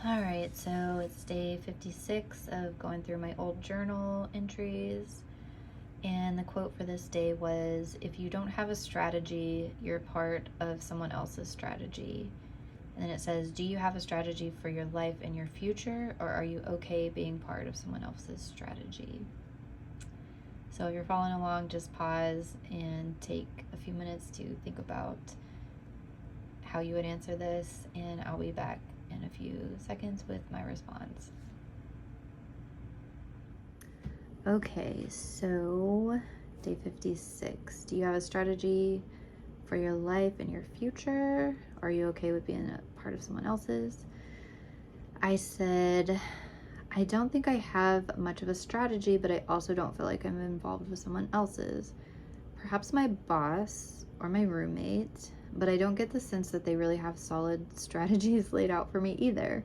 All right, so it's day 56 of going through my old journal entries. And the quote for this day was, "If you don't have a strategy, you're part of someone else's strategy." And then it says, "Do you have a strategy for your life and your future, or are you okay being part of someone else's strategy?" So if you're following along, just pause and take a few minutes to think about how you would answer this, and I'll be back in a few seconds with my response. Okay, so day 56. Do you have a strategy for your life and your future? Are you okay with being a part of someone else's? I said, I don't think I have much of a strategy, but I also don't feel like I'm involved with someone else's. Perhaps my boss or my roommate, but I don't get the sense that they really have solid strategies laid out for me either.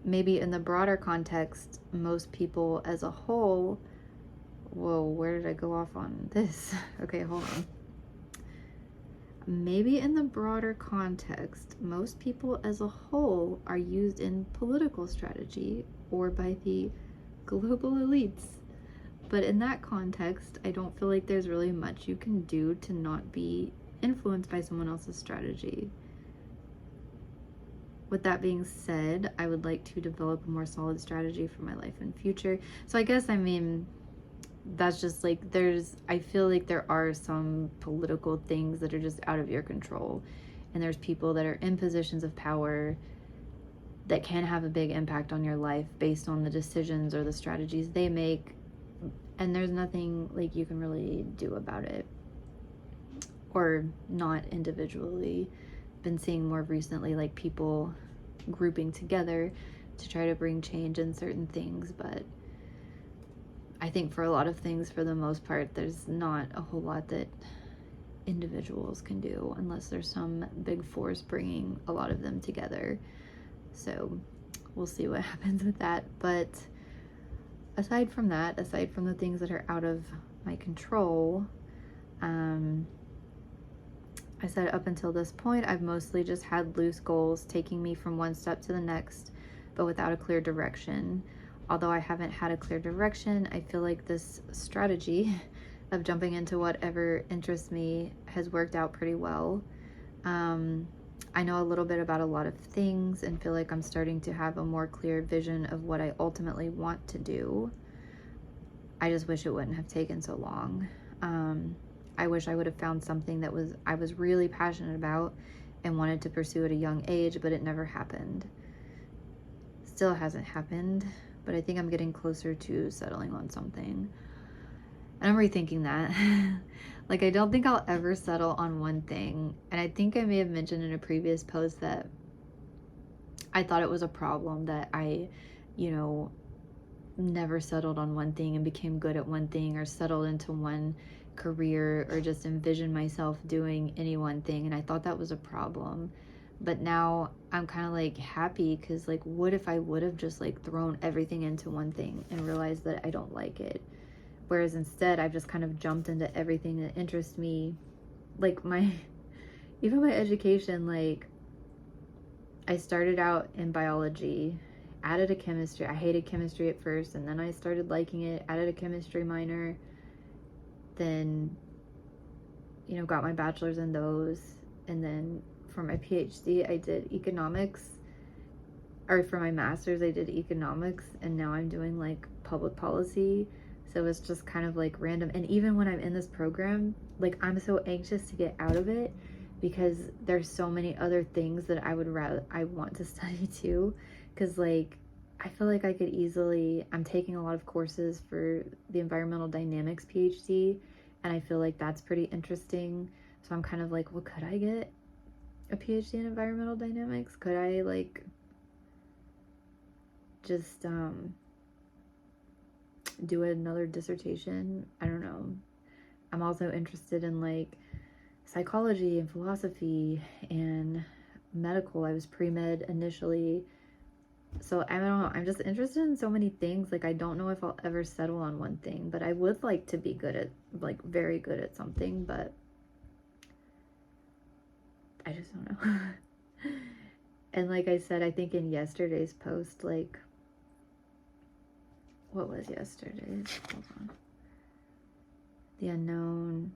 Maybe in the broader context, most people as a whole. Whoa, where did I go off on this? Okay, hold on. Maybe in the broader context, most people as a whole are used in political strategy or by the global elites. But in that context, I don't feel like there's really much you can do to not be influenced by someone else's strategy. With that being said, I would like to develop a more solid strategy for my life and future. So I guess, that's just like, I feel like there are some political things that are just out of your control, and there's people that are in positions of power that can have a big impact on your life based on the decisions or the strategies they make, and there's nothing like you can really do about it, or not individually. Been seeing more recently like people grouping together to try to bring change in certain things, but I think for a lot of things, for the most part, there's not a whole lot that individuals can do unless there's some big force bringing a lot of them together. So we'll see what happens with that. But aside from that, aside from the things that are out of my control, I said up until this point, I've mostly just had loose goals taking me from one step to the next, but without a clear direction. Although I haven't had a clear direction, I feel like this strategy of jumping into whatever interests me has worked out pretty well. I know a little bit about a lot of things and feel like I'm starting to have a more clear vision of what I ultimately want to do. I just wish it wouldn't have taken so long. I wish I would have found something that I was really passionate about and wanted to pursue at a young age, but it never happened. Still hasn't happened, but I think I'm getting closer to settling on something. And I'm rethinking that. Like, I don't think I'll ever settle on one thing. And I think I may have mentioned in a previous post that I thought it was a problem that I, never settled on one thing and became good at one thing, or settled into one career, or just envisioned myself doing any one thing. And I thought that was a problem. But now I'm kind of like happy, because like, what if I would have just like thrown everything into one thing and realized that I don't like it? Whereas instead I've just kind of jumped into everything that interests me. Like even my education, like I started out in biology, added a chemistry. I hated chemistry at first, and then I started liking it, added a chemistry minor, then, got my bachelor's in those. And then for my PhD, I did economics, or for my master's, I did economics, and now I'm doing like public policy. So it's just kind of like random. And even when I'm in this program, like I'm so anxious to get out of it, because there's so many other things that I want to study too. Because like, I feel like I'm taking a lot of courses for the environmental dynamics PhD, and I feel like that's pretty interesting. So I'm kind of like, well, could I get a PhD in environmental dynamics? Could I like just do another dissertation? I don't know. I'm also interested in like psychology and philosophy and medical. I was pre-med initially. So I don't know, I'm just interested in so many things. Like, I don't know if I'll ever settle on one thing, but I would like to be good at, like, very good at something, but I just don't know. And like I said, I think in yesterday's post, like, what was yesterday's? Hold on. The unknown.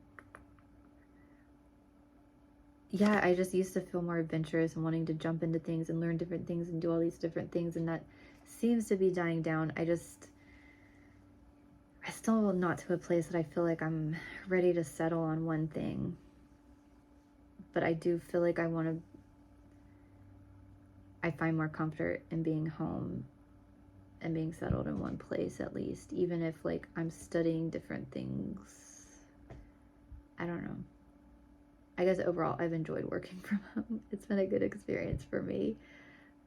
Yeah, I just used to feel more adventurous and wanting to jump into things and learn different things and do all these different things, and that seems to be dying down. I still not to a place that I feel like I'm ready to settle on one thing. But I do feel like I find more comfort in being home and being settled in one place, at least, even if like I'm studying different things. I don't know. I guess overall I've enjoyed working from home. It's been a good experience for me.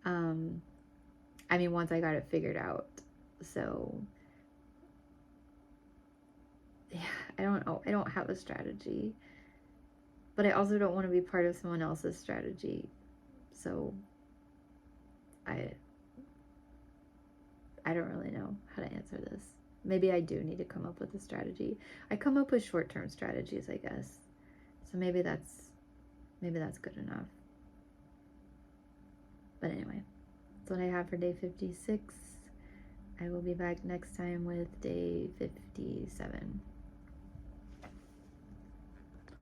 I mean, once I got it figured out. So yeah, I don't know. I don't have a strategy, but I also don't want to be part of someone else's strategy. So I don't really know how to answer this. Maybe I do need to come up with a strategy. I come up with short-term strategies, I guess. So maybe that's good enough. But anyway, that's what I have for day 56. I will be back next time with day 57.